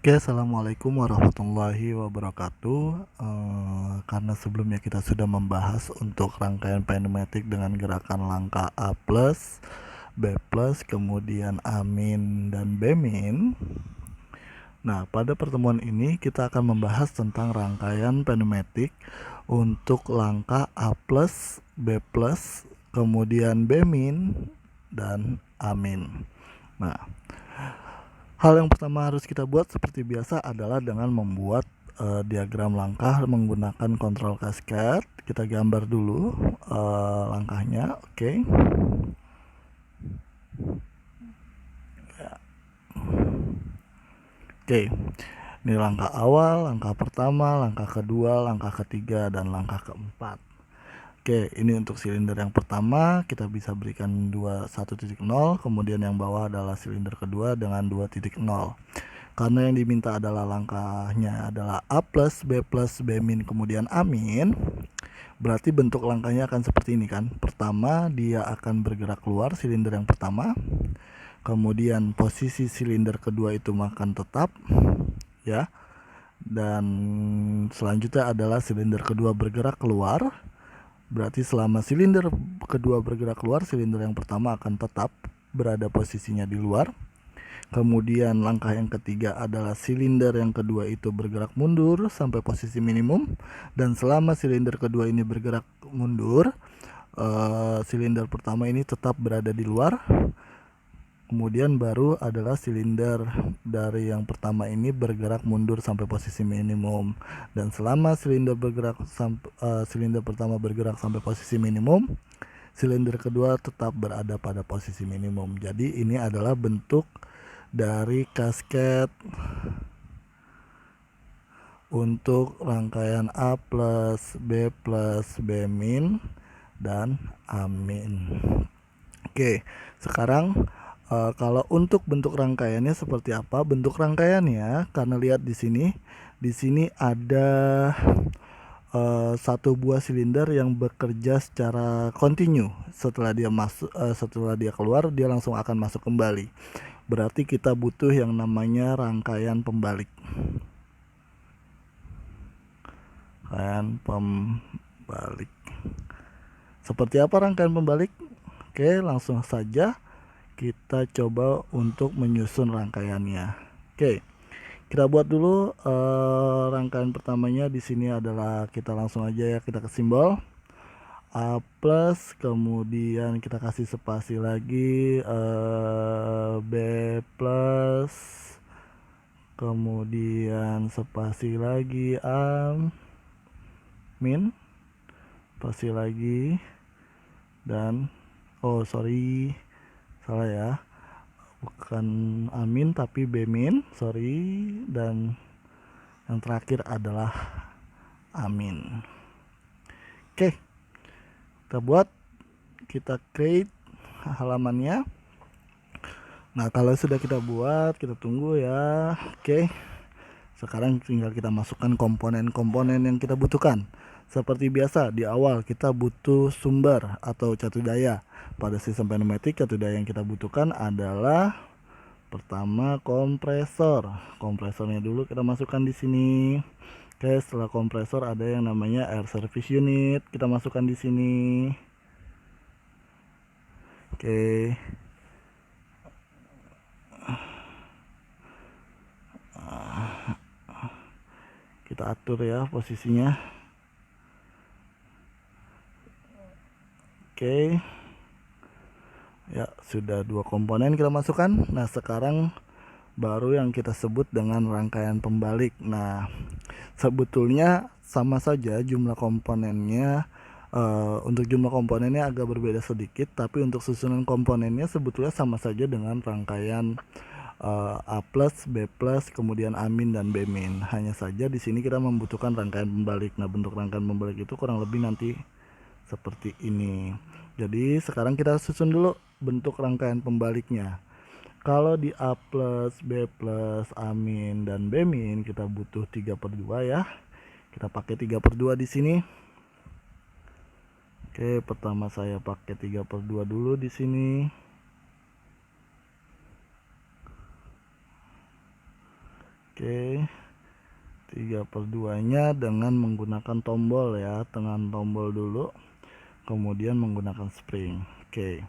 Oke, assalamualaikum warahmatullahi wabarakatuh. Karena sebelumnya kita sudah membahas untuk rangkaian pneumatik dengan gerakan langkah A plus, B plus, kemudian amin dan bemin. Nah, pada pertemuan ini kita akan membahas tentang rangkaian pneumatik untuk langkah A plus, B plus, kemudian bemin dan amin. Nah, hal yang pertama harus kita buat seperti biasa adalah dengan membuat diagram langkah menggunakan kontrol cascade. Kita gambar dulu langkahnya, oke. Oke, ini langkah awal, langkah pertama, langkah kedua, langkah ketiga, dan langkah keempat. Oke, ini untuk silinder yang pertama kita bisa berikan 1.0, kemudian yang bawah adalah silinder kedua dengan 2.0. Karena yang diminta adalah langkahnya adalah A plus, B plus, B min, kemudian amin, berarti bentuk langkahnya akan seperti ini kan. Pertama dia akan bergerak keluar silinder yang pertama, kemudian posisi silinder kedua itu akan tetap ya, dan selanjutnya adalah silinder kedua bergerak keluar. Berarti selama silinder kedua bergerak keluar, silinder yang pertama akan tetap berada posisinya di luar. Kemudian langkah yang ketiga adalah silinder yang kedua itu bergerak mundur sampai posisi minimum, dan selama silinder kedua ini bergerak mundur, silinder pertama ini tetap berada di luar. Kemudian baru adalah silinder dari yang pertama ini bergerak mundur sampai posisi minimum, dan selama silinder pertama bergerak sampai posisi minimum, silinder kedua tetap berada pada posisi minimum. Jadi ini adalah bentuk dari cascade untuk rangkaian A plus, B plus, B min, dan amin. Oke, sekarang kalau untuk bentuk rangkaiannya seperti apa? Bentuk rangkaiannya, karena lihat di sini ada satu buah silinder yang bekerja secara kontinu. Setelah dia keluar, dia langsung akan masuk kembali. Berarti kita butuh yang namanya rangkaian pembalik. Rangkaian pembalik. Seperti apa rangkaian pembalik? Oke, langsung saja kita coba untuk menyusun rangkaiannya. Oke, kita buat dulu rangkaian pertamanya. Di sini adalah, kita langsung aja ya, kita ke simbol A plus, kemudian kita kasih spasi lagi B plus, kemudian spasi lagi amin, spasi lagi, dan salah ya, bukan amin tapi B min, dan yang terakhir adalah amin. Oke, kita buat, kita create halamannya. Nah, kalau sudah kita buat, kita tunggu ya. Oke, sekarang tinggal kita masukkan komponen-komponen yang kita butuhkan. Seperti biasa, di awal kita butuh sumber atau catu daya. Pada sistem pneumatik, catu daya yang kita butuhkan adalah pertama kompresor. Kompresornya dulu kita masukkan di sini. Oke, setelah kompresor ada yang namanya air service unit, kita masukkan di sini. Oke. Kita atur ya posisinya. Oke. Ya, sudah dua komponen kita masukkan. Nah, sekarang baru yang kita sebut dengan rangkaian pembalik. Nah, sebetulnya sama saja jumlah komponennya. Untuk jumlah komponennya agak berbeda sedikit, tapi untuk susunan komponennya sebetulnya sama saja dengan rangkaian A plus, B plus, kemudian amin dan B min. Hanya saja di sini kita membutuhkan rangkaian pembalik. Nah, bentuk rangkaian pembalik itu kurang lebih nanti seperti ini. Jadi sekarang kita susun dulu bentuk rangkaian pembaliknya. Kalau di A plus, B plus, amin, dan B min kita butuh 3/2 ya. Kita pakai 3/2 di sini. Oke, pertama saya pakai 3/2 dulu di sini. Oke, 3/2 nya dengan menggunakan tombol ya, tekan tombol dulu kemudian menggunakan spring. Oke,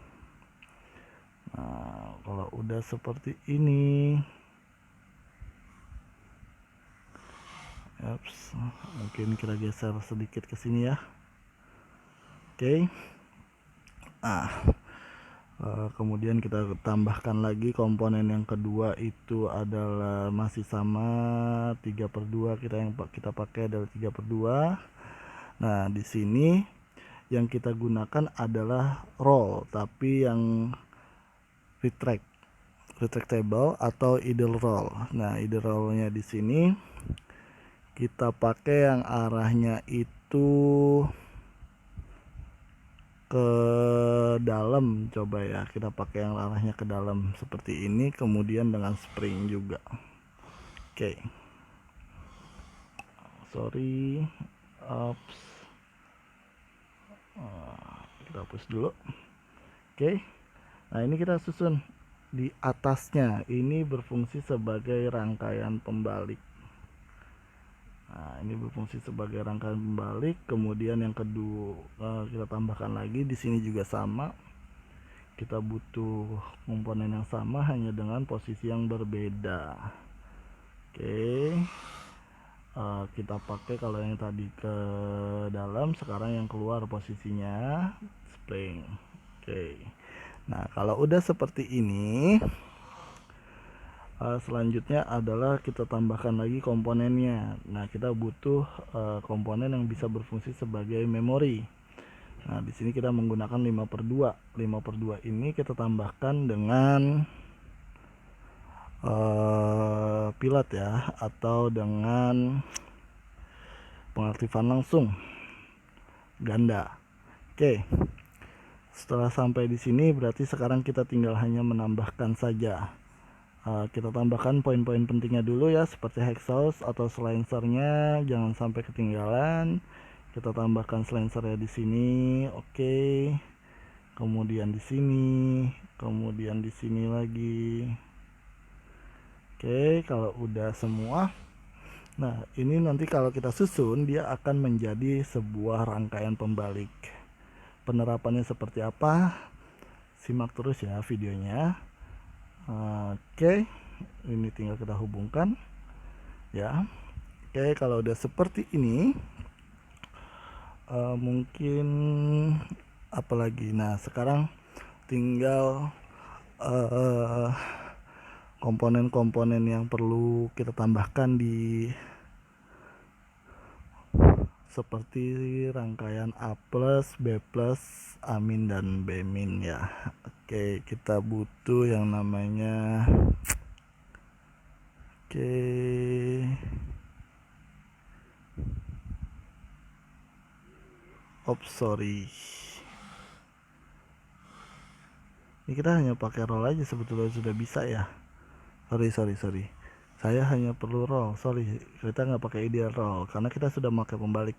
nah kalau udah seperti ini, mungkin kita geser sedikit ke sini ya. Oke, nah kemudian kita tambahkan lagi komponen yang kedua, itu adalah masih sama 3/2, kita pakai adalah 3/2. Nah di sini yang kita gunakan adalah roll, tapi yang retractable atau idle roll. Nah idle rollnya di sini kita pakai yang arahnya itu ke dalam, coba ya, kita pakai yang arahnya ke dalam seperti ini, kemudian dengan spring juga. Oke, sorry, ups, kita hapus dulu. Oke, nah ini kita susun di atasnya, ini berfungsi sebagai rangkaian pembalik. Nah ini berfungsi sebagai rangkaian pembalik. Kemudian yang kedua kita tambahkan lagi, di sini juga sama, kita butuh komponen yang sama hanya dengan posisi yang berbeda. Oke, kita pakai kalau yang tadi ke dalam, sekarang yang keluar posisinya spring. Oke, nah kalau udah seperti ini, selanjutnya adalah kita tambahkan lagi komponennya. Nah kita butuh komponen yang bisa berfungsi sebagai memori. Nah di sini kita menggunakan 5/2. 5/2 ini kita tambahkan dengan pilat ya, atau dengan pengaktifan langsung ganda. Oke, setelah sampai di sini berarti sekarang kita tinggal hanya menambahkan saja. Kita tambahkan poin-poin pentingnya dulu ya, seperti hexhaus atau silencernya jangan sampai ketinggalan. Kita tambahkan silencernya di sini. Oke, kemudian di sini, kemudian di sini lagi. Oke, kalau udah semua, nah ini nanti kalau kita susun, dia akan menjadi sebuah rangkaian pembalik. Penerapannya seperti apa? Simak terus ya videonya. Oke, ini tinggal kita hubungkan ya. Oke, kalau udah seperti ini, mungkin apalagi. Nah sekarang tinggal komponen-komponen yang perlu kita tambahkan di seperti rangkaian A+, B+, Amin dan B-min ya. Oke, kita butuh yang namanya sorry, ini kita hanya pakai roll aja sebetulnya sudah bisa ya. Sorry, saya hanya perlu roll, kita nggak pakai ideal roll karena kita sudah pakai pembalik.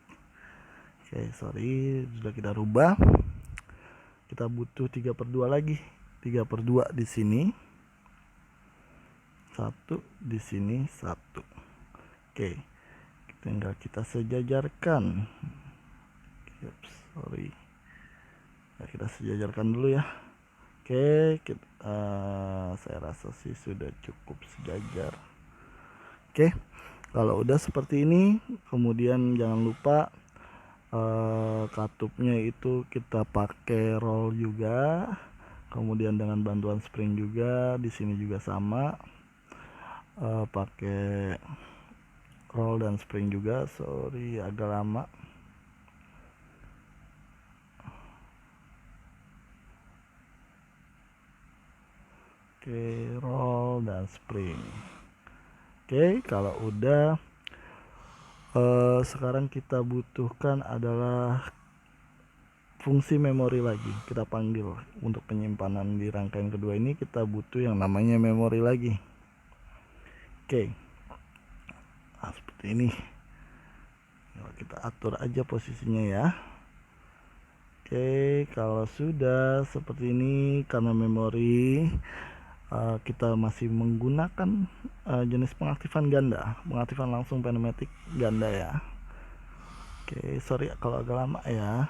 Oke, sorry, sudah kita rubah. Kita butuh 3/2 lagi, 3/2 di sini, 1 di sini, 1. Oke, tinggal kita sejajarkan. Kita sejajarkan dulu ya. Oke, saya rasa sih sudah cukup sejajar. Oke, kalau udah seperti ini, kemudian jangan lupa katupnya itu kita pakai roll juga, kemudian dengan bantuan spring juga. Di sini juga sama, pakai roll dan spring juga. Sorry agak lama. Oke, roll dan spring. Oke, kalau udah, sekarang kita butuhkan adalah fungsi memori lagi. Kita panggil untuk penyimpanan di rangkaian kedua ini, kita butuh yang namanya memori lagi. Oke, nah seperti ini. Kita atur aja posisinya ya. Oke, kalau sudah seperti ini, karena memori kita masih menggunakan jenis pengaktifan ganda, pengaktifan langsung pneumatik ganda ya. Oke, sorry kalau agak lama ya.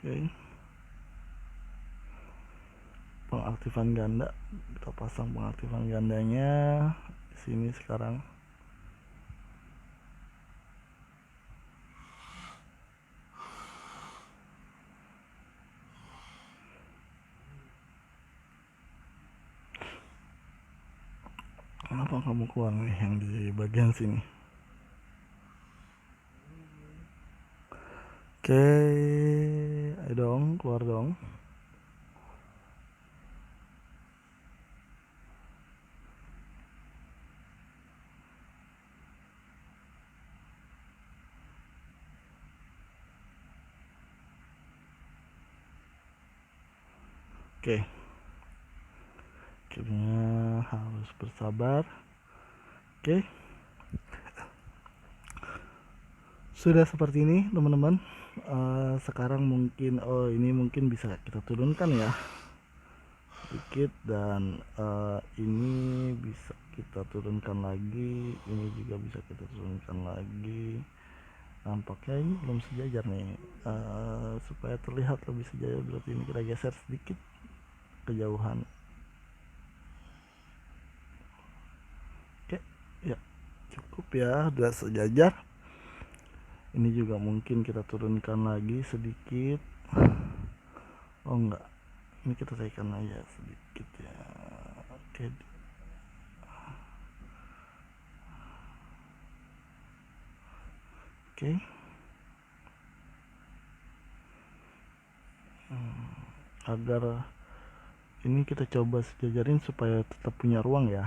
Oke, pengaktifan ganda, kita pasang pengaktifan gandanya di sini sekarang. Kenapa kamu keluar nih yang di bagian sini? Oke, ayo dong, keluar dong. Oke, akhirnya harus bersabar. Oke, sudah seperti ini teman-teman. Sekarang mungkin ini mungkin bisa kita turunkan ya sedikit, dan ini bisa kita turunkan lagi, ini juga bisa kita turunkan lagi. Nampaknya ini belum sejajar nih. Supaya terlihat lebih sejajar berarti ini kita geser sedikit kejauhan. Oke, ya cukup ya, udah sejajar. Ini juga mungkin kita turunkan lagi sedikit. Oh enggak, ini kita naikkan aja sedikit ya. Oke, oke. Agar ini kita coba sejajarin supaya tetap punya ruang ya.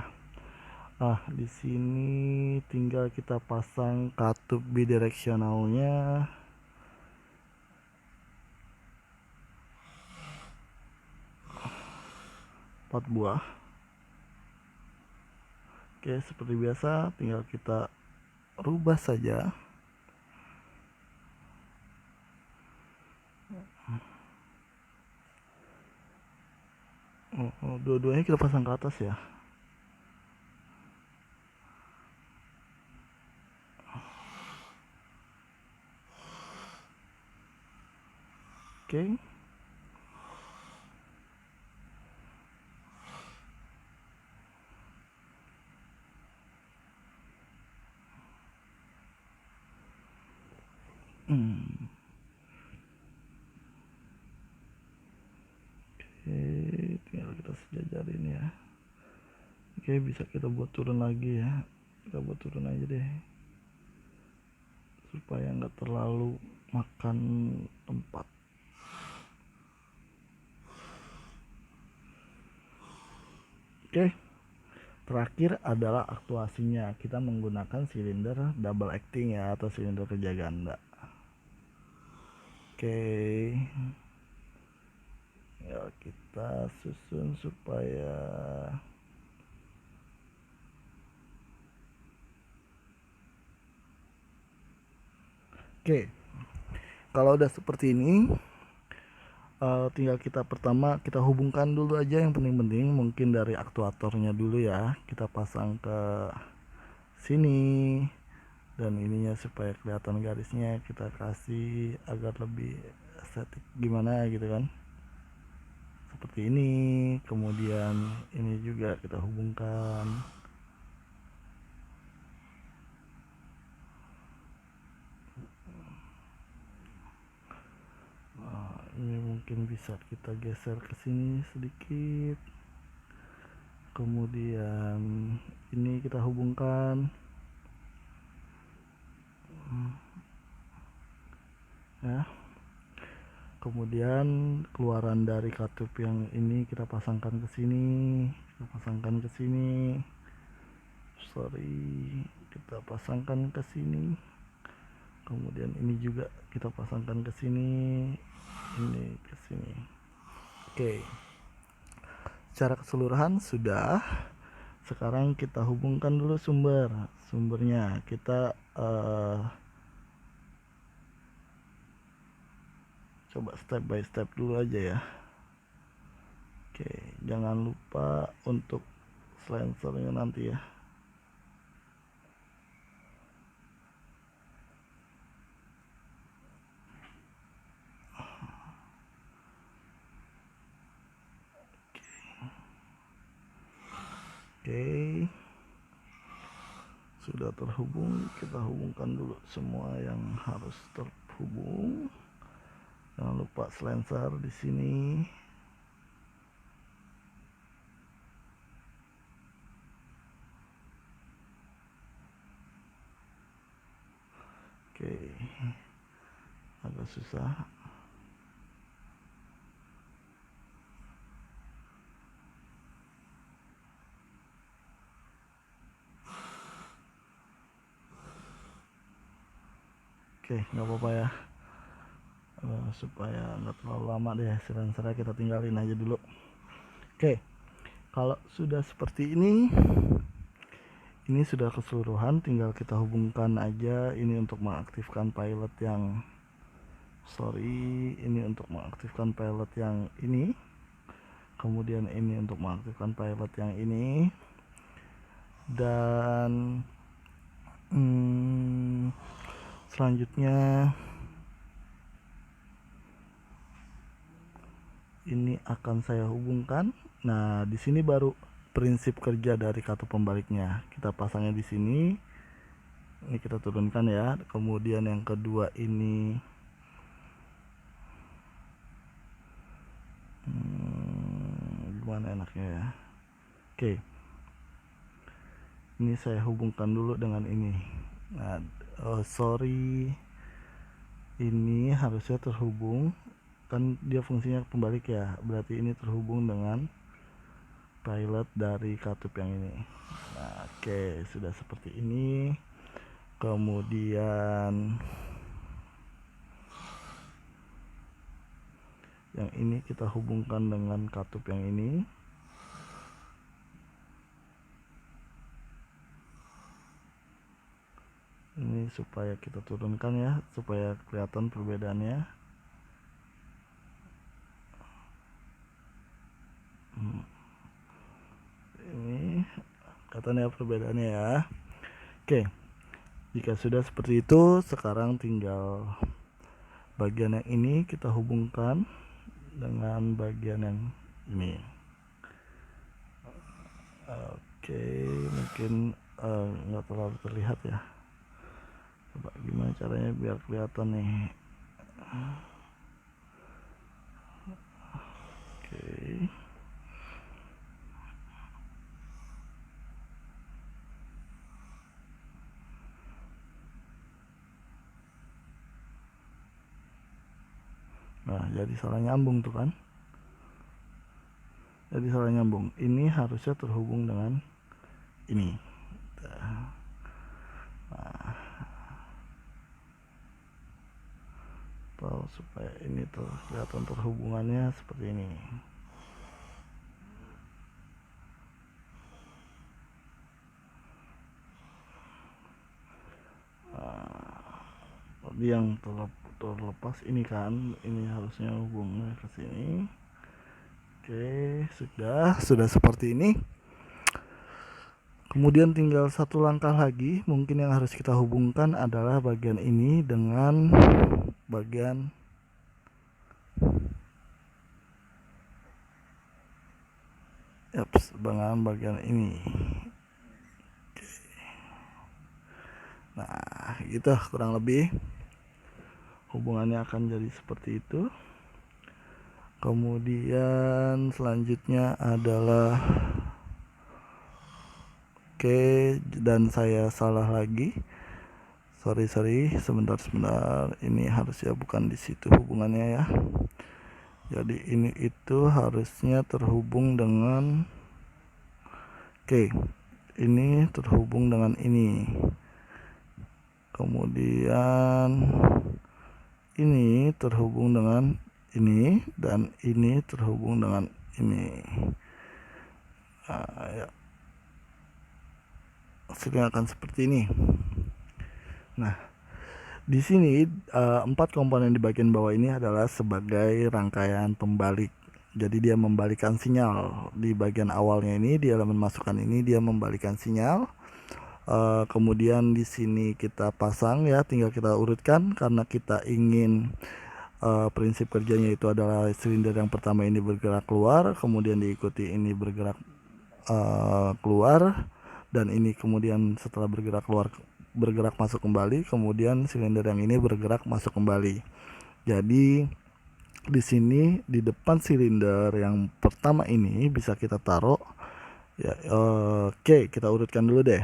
Di sini tinggal kita pasang katup bidireksionalnya 4 buah. Oke, seperti biasa tinggal kita rubah saja. Dua-duanya kita pasang ke atas ya. Oke. Oke, tinggal kita sejajarin ya. Oke, bisa kita buat turun lagi ya. Kita buat turun aja deh, supaya nggak terlalu makan tempat. Oke, terakhir adalah aktuasinya. Kita menggunakan silinder double acting ya, atau silinder kerja ganda. Oke, ya kita susun supaya oke. Kalau udah seperti ini, tinggal kita pertama kita hubungkan dulu aja yang penting-penting, mungkin dari aktuatornya dulu ya. Kita pasang ke sini, dan ininya supaya kelihatan garisnya kita kasih agar lebih estetik gimana gitu kan, seperti ini. Kemudian ini juga kita hubungkan. Ini mungkin bisa kita geser ke sini sedikit. Kemudian ini kita hubungkan ya. Kemudian keluaran dari katup yang ini kita pasangkan ke sini, kita pasangkan ke sini. Kemudian ini juga kita pasangkan ke sini, ini ke sini. Oke, secara keseluruhan sudah. Sekarang kita hubungkan dulu sumbernya. Kita coba step by step dulu aja ya. Oke, jangan lupa untuk silencernya nanti ya. Oke, sudah terhubung. Kita hubungkan dulu semua yang harus terhubung. Jangan lupa silencer di sini. Oke, agak susah. Oke, nggak apa-apa ya. Supaya nggak terlalu lama deh silencernya kita tinggalin aja dulu. Oke, kalau sudah seperti ini sudah keseluruhan, tinggal kita hubungkan aja. Ini untuk mengaktifkan pilot yang ini untuk mengaktifkan pilot yang ini, kemudian ini untuk mengaktifkan pilot yang ini, dan selanjutnya ini akan saya hubungkan. Nah, di sini baru prinsip kerja dari kartu pembaliknya. Kita pasangnya di sini. Ini kita turunkan ya. Kemudian yang kedua ini gimana enaknya ya. Oke. Ini saya hubungkan dulu dengan ini. Nah, ini harusnya terhubung, kan dia fungsinya pembalik ya, berarti ini terhubung dengan pilot dari katup yang ini. Nah, oke, sudah seperti ini. Kemudian yang ini kita hubungkan dengan katup yang ini. Ini supaya kita turunkan ya, supaya kelihatan perbedaannya. Ini kelihatan ya perbedaannya ya. Oke, jika sudah seperti itu, sekarang tinggal bagian yang ini kita hubungkan dengan bagian yang ini. Oke, mungkin nggak terlalu terlihat ya. Coba gimana caranya biar kelihatan nih. Oke. Nah, jadi salah nyambung tuh kan. Jadi salah nyambung. Ini harusnya terhubung dengan ini. Nah, atau supaya ini tuh kelihatan terhubungannya seperti ini. Tadi yang terlepas ini kan, ini harusnya hubungnya ke sini. Oke, sudah seperti ini. Kemudian tinggal satu langkah lagi, mungkin yang harus kita hubungkan adalah bagian ini dengan bagian dengan bagian ini. Oke. Nah, gitu kurang lebih hubungannya akan jadi seperti itu. Kemudian selanjutnya adalah oke, dan saya salah lagi. Sorry, sebentar. Ini harusnya bukan di situ hubungannya ya. Jadi ini itu harusnya terhubung dengan ini terhubung dengan ini. Kemudian ini terhubung dengan ini, dan ini terhubung dengan ini. Nah, ya. hasilnya akan seperti ini. Nah, di sini 4 komponen di bagian bawah ini adalah sebagai rangkaian pembalik. Jadi dia membalikan sinyal di bagian awalnya ini, di elemen masukan ini dia membalikan sinyal. Kemudian di sini kita pasang ya, tinggal kita urutkan karena kita ingin prinsip kerjanya itu adalah silinder yang pertama ini bergerak keluar, kemudian diikuti ini bergerak keluar, dan ini kemudian setelah bergerak masuk kembali, kemudian silinder yang ini bergerak masuk kembali. Jadi di sini di depan silinder yang pertama ini bisa kita taruh ya. Oke, kita urutkan dulu deh.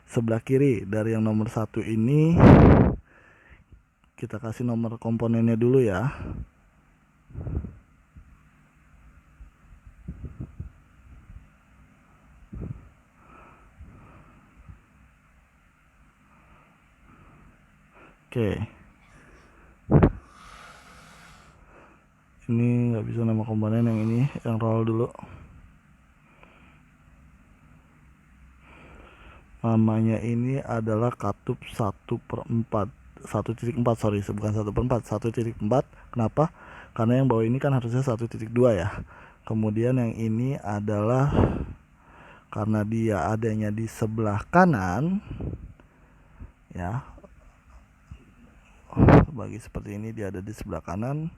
Sebelah kiri dari yang nomor 1 ini kita kasih nomor komponennya dulu ya. Oke, ini nggak bisa nama komponen yang ini, yang roll dulu. Namanya ini adalah katup 1/4, 1.4, sorry, bukan 1/4, 1.4. Kenapa? Karena yang bawah ini kan harusnya 1.2 ya. Kemudian yang ini adalah karena dia adanya di sebelah kanan ya, bagi seperti ini dia ada di sebelah kanan.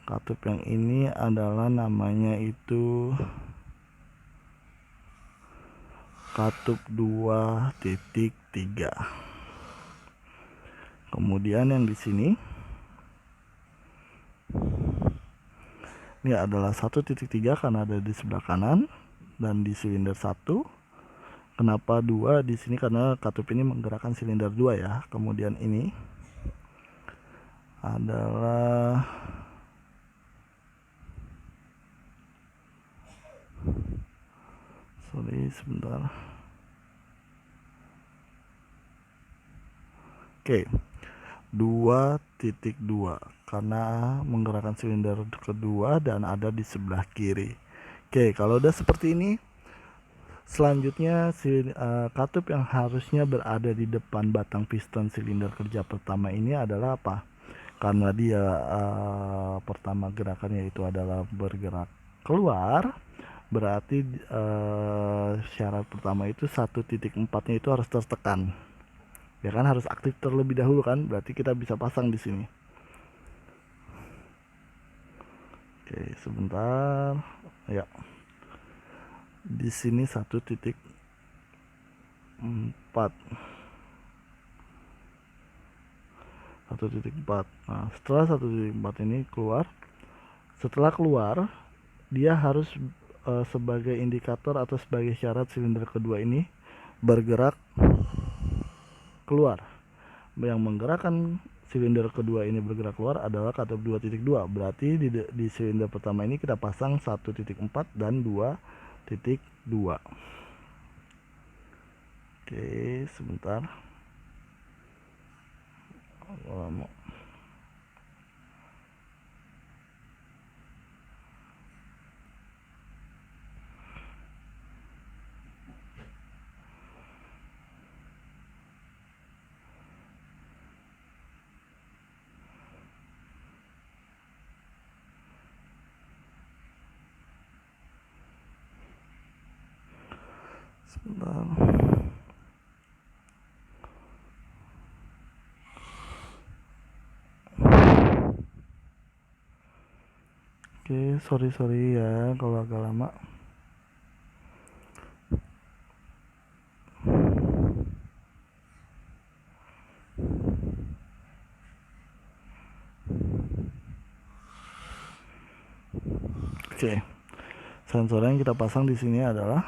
Katup yang ini adalah namanya itu katup 2.3. Kemudian yang di sini ini adalah 1.3 karena ada di sebelah kanan dan di silinder 1. Kenapa 2 di sini? Karena katup ini menggerakkan silinder 2 ya. Kemudian ini adalah sebentar. Oke. 2.2 karena menggerakkan silinder kedua dan ada di sebelah kiri. Oke, kalau udah seperti ini, selanjutnya katup yang harusnya berada di depan batang piston silinder kerja pertama ini adalah apa? Karena dia pertama gerakannya itu adalah bergerak keluar, berarti syarat pertama itu 1.4-nya itu harus tertekan. Ya kan, harus aktif terlebih dahulu kan, berarti kita bisa pasang di sini. Oke, sebentar ya. Di sini 1.4. Nah, setelah 1.4 ini keluar, setelah keluar dia harus sebagai indikator atau sebagai syarat silinder kedua ini bergerak keluar. Yang menggerakkan silinder kedua ini bergerak keluar adalah katup 2.2. Berarti di silinder pertama ini kita pasang 1.4 dan 2.2. Oke, sebentar. Oke, sorry ya kalau agak lama. Oke, sensor yang kita pasang di sini adalah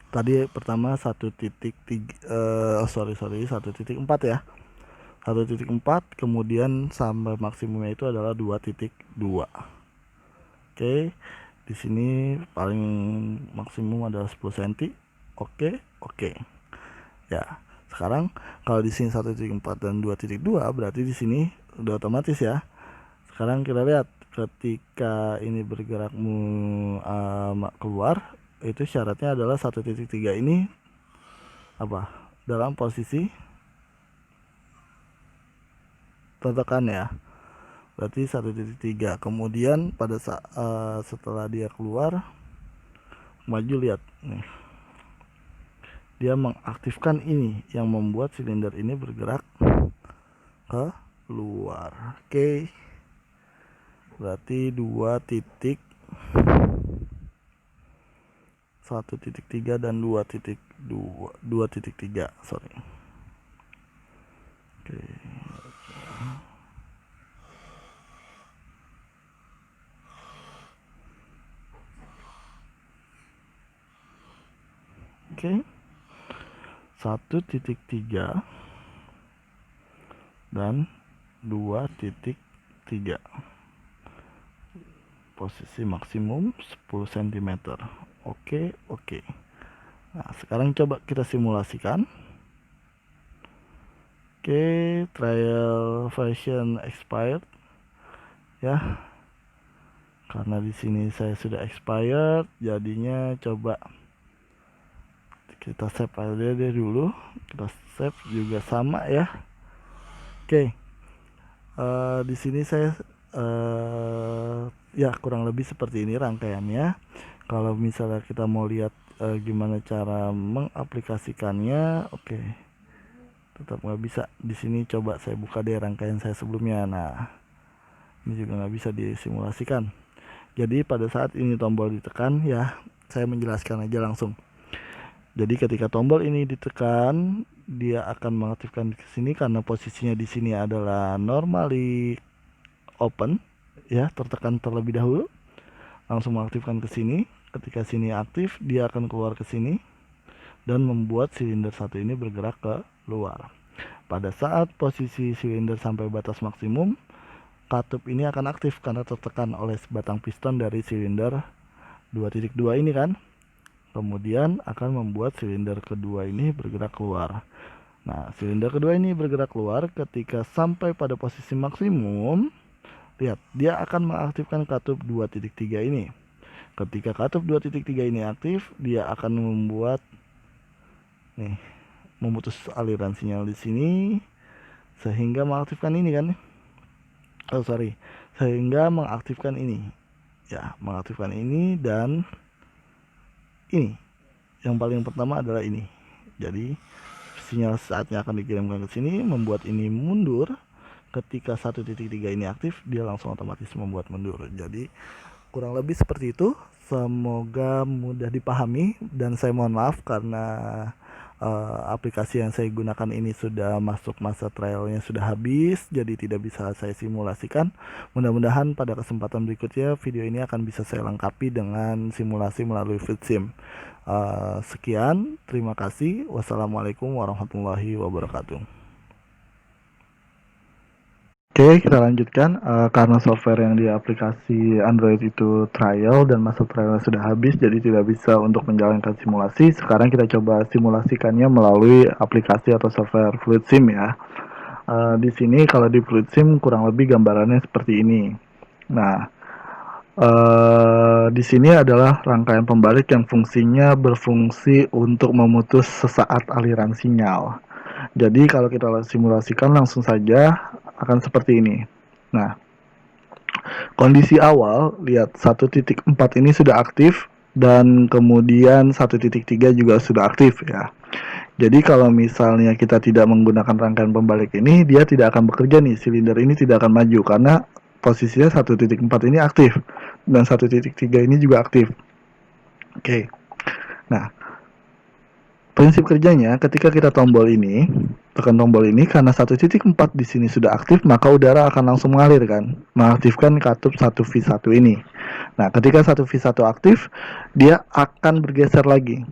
tadi pertama 1.3, 1.4 ya. 1.4, kemudian sampai maksimumnya itu adalah 2.2. Oke, di sini paling maksimum adalah 10 cm. Oke. Ya, sekarang kalau di sini 1.4 dan 2.2 berarti di sini udah otomatis ya. Sekarang kita lihat ketika ini bergerak keluar, itu syaratnya adalah 1.3 ini dalam posisi tertekan ya, berarti 1.3. Kemudian pada saat setelah dia keluar, maju, lihat nih, dia mengaktifkan ini yang membuat silinder ini bergerak ke luar. Oke, berarti 1.3 dan 2.3, sorry. Oke. Oke, 1.3 dan 2.3, posisi maksimum 10 cm. Oke. Nah, sekarang coba kita simulasikan. Oke, trial version expired ya, karena di sini saya sudah expired, jadinya coba kita save aja deh dulu. Kita save juga sama ya. Oke, di sini saya ya kurang lebih seperti ini rangkaiannya. Kalau misalnya kita mau lihat gimana cara mengaplikasikannya, oke, tetap nggak bisa. Di sini coba saya buka deh rangkaian saya sebelumnya. Nah, ini juga nggak bisa disimulasikan. Jadi pada saat ini tombol ditekan ya, saya menjelaskan aja langsung. Jadi ketika tombol ini ditekan, dia akan mengaktifkan ke sini karena posisinya di sini adalah normally open ya, tertekan terlebih dahulu, langsung mengaktifkan ke sini. Ketika sini aktif, dia akan keluar ke sini dan membuat silinder satu ini bergerak ke luar. Pada saat posisi silinder sampai batas maksimum, katup ini akan aktif karena tertekan oleh batang piston dari silinder 2.2 ini kan. Kemudian akan membuat silinder kedua ini bergerak keluar. Nah, silinder kedua ini bergerak keluar ketika sampai pada posisi maksimum. Lihat, dia akan mengaktifkan katup 2.3 ini. Ketika katup 2.3 ini aktif, dia akan membuat nih, memutus aliran sinyal di sini sehingga mengaktifkan ini kan. Sehingga mengaktifkan ini. Ya, mengaktifkan ini dan ini. Yang paling pertama adalah ini. Jadi sinyal saatnya akan dikirimkan ke sini, membuat ini mundur. Ketika 1.3 ini aktif, dia langsung otomatis membuat mundur. Jadi kurang lebih seperti itu. Semoga mudah dipahami, dan saya mohon maaf karena aplikasi yang saya gunakan ini sudah masuk masa trialnya, sudah habis, jadi tidak bisa saya simulasikan. Mudah-mudahan pada kesempatan berikutnya video ini akan bisa saya lengkapi dengan simulasi melalui FluidSim. Sekian, terima kasih. Wassalamualaikum warahmatullahi wabarakatuh. Oke, kita lanjutkan. Karena software yang di aplikasi Android itu trial dan masa trial sudah habis, jadi tidak bisa untuk menjalankan simulasi. Sekarang kita coba simulasikannya melalui aplikasi atau software FluidSim ya. Di sini kalau di FluidSim kurang lebih gambarannya seperti ini. Nah, di sini adalah rangkaian pembalik yang fungsinya berfungsi untuk memutus sesaat aliran sinyal. Jadi kalau kita simulasikan langsung saja akan seperti ini. Nah, kondisi awal, lihat 1.4 ini sudah aktif dan kemudian 1.3 juga sudah aktif ya. Jadi kalau misalnya kita tidak menggunakan rangkaian pembalik ini, dia tidak akan bekerja nih, silinder ini tidak akan maju karena posisinya 1.4 ini aktif dan 1.3 ini juga aktif. Oke. Nah, prinsip kerjanya ketika kita tombol ini, tekan tombol ini, karena 1.4 di sini sudah aktif, maka udara akan langsung mengalir kan, mengaktifkan katup 1V1 ini. Nah, ketika 1V1 aktif, dia akan bergeser lagi,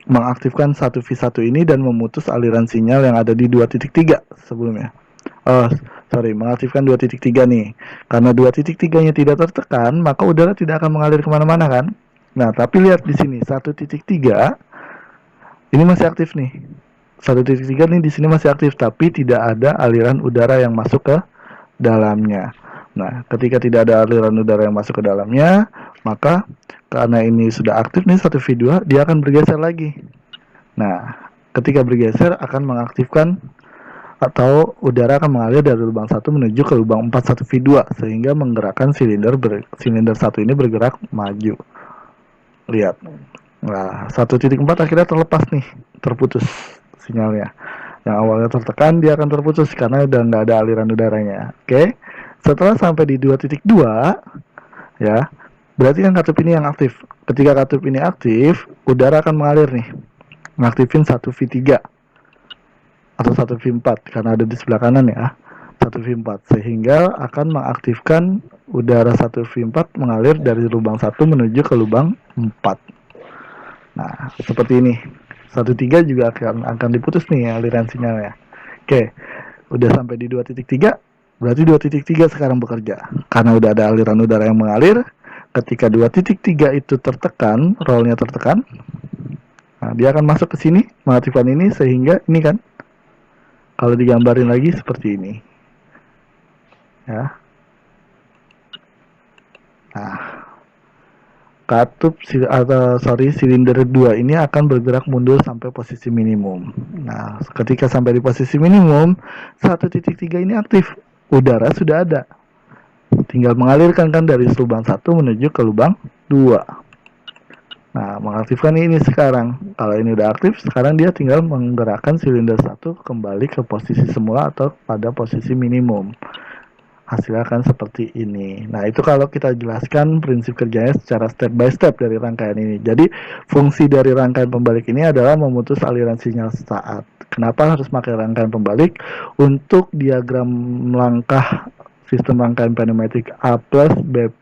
mengaktifkan 1V1 ini dan memutus aliran sinyal yang ada di 2.3 sebelumnya. Mengaktifkan 2.3 nih. Karena 2.3-nya tidak tertekan, maka udara tidak akan mengalir kemana-mana kan. Nah, tapi lihat di sini 1.3 ini masih aktif nih. 1.3 nih di sini masih aktif, tapi tidak ada aliran udara yang masuk ke dalamnya. Nah, ketika tidak ada aliran udara yang masuk ke dalamnya, maka karena ini sudah aktif nih 1V2, dia akan bergeser lagi. Nah, Ketika bergeser akan mengaktifkan atau udara akan mengalir dari lubang 1 menuju ke lubang 4 1V2 sehingga menggerakkan silinder 1 ini bergerak maju. Lihat. Nah, 1.4 akhirnya terlepas nih, terputus sinyalnya. Yang awalnya tertekan dia akan terputus karena udah nggak ada aliran udaranya. Oke. Setelah sampai di 2.2 ya, berarti kan katup ini yang aktif. Ketika katup ini aktif, udara akan mengalir nih, mengaktifin 1V3 atau 1V4 karena ada di sebelah kanan ya, 1V4 sehingga akan mengaktifkan udara 1V4 mengalir dari lubang 1 menuju ke lubang 4. Nah, seperti ini. 1.3 juga akan diputus nih aliran sinyalnya. Oke, udah sampai di 2.3, berarti 2.3 sekarang bekerja. Karena udah ada aliran udara yang mengalir, ketika 2.3 itu tertekan, rollnya tertekan, nah dia akan masuk ke sini, mengaktifkan ini sehingga ini kan, kalau digambarin lagi seperti ini. Ya. Nah, silinder 2 ini akan bergerak mundur sampai posisi minimum. Nah, ketika sampai di posisi minimum, 1.3 ini aktif. Udara sudah ada. Tinggal mengalirkan kan dari lubang 1 menuju ke lubang 2. Nah, mengaktifkan ini sekarang. Kalau ini udah aktif, sekarang dia tinggal menggerakkan silinder 1 kembali ke posisi semula atau pada posisi minimum. Hasilnya akan seperti ini. Nah, itu kalau kita jelaskan prinsip kerjanya secara step by step dari rangkaian ini. Jadi, fungsi dari rangkaian pembalik ini adalah memutus aliran sinyal saat. Kenapa harus pakai rangkaian pembalik? Untuk diagram langkah sistem rangkaian pneumatik A+, B+,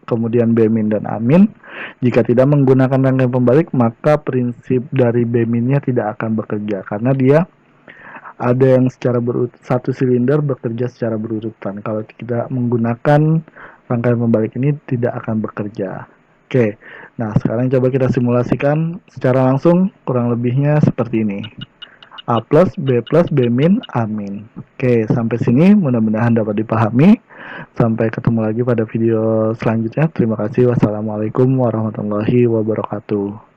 kemudian B- dan A-. Jika tidak menggunakan rangkaian pembalik, maka prinsip dari B-nya tidak akan bekerja karena dia ada yang secara satu silinder bekerja secara berurutan. Kalau tidak menggunakan rangkaian pembalik ini tidak akan bekerja. Oke, nah sekarang coba kita simulasikan secara langsung, kurang lebihnya seperti ini. A+, B+, B-, A-. Oke, sampai sini mudah-mudahan dapat dipahami. Sampai ketemu lagi pada video selanjutnya. Terima kasih. Wassalamualaikum warahmatullahi wabarakatuh.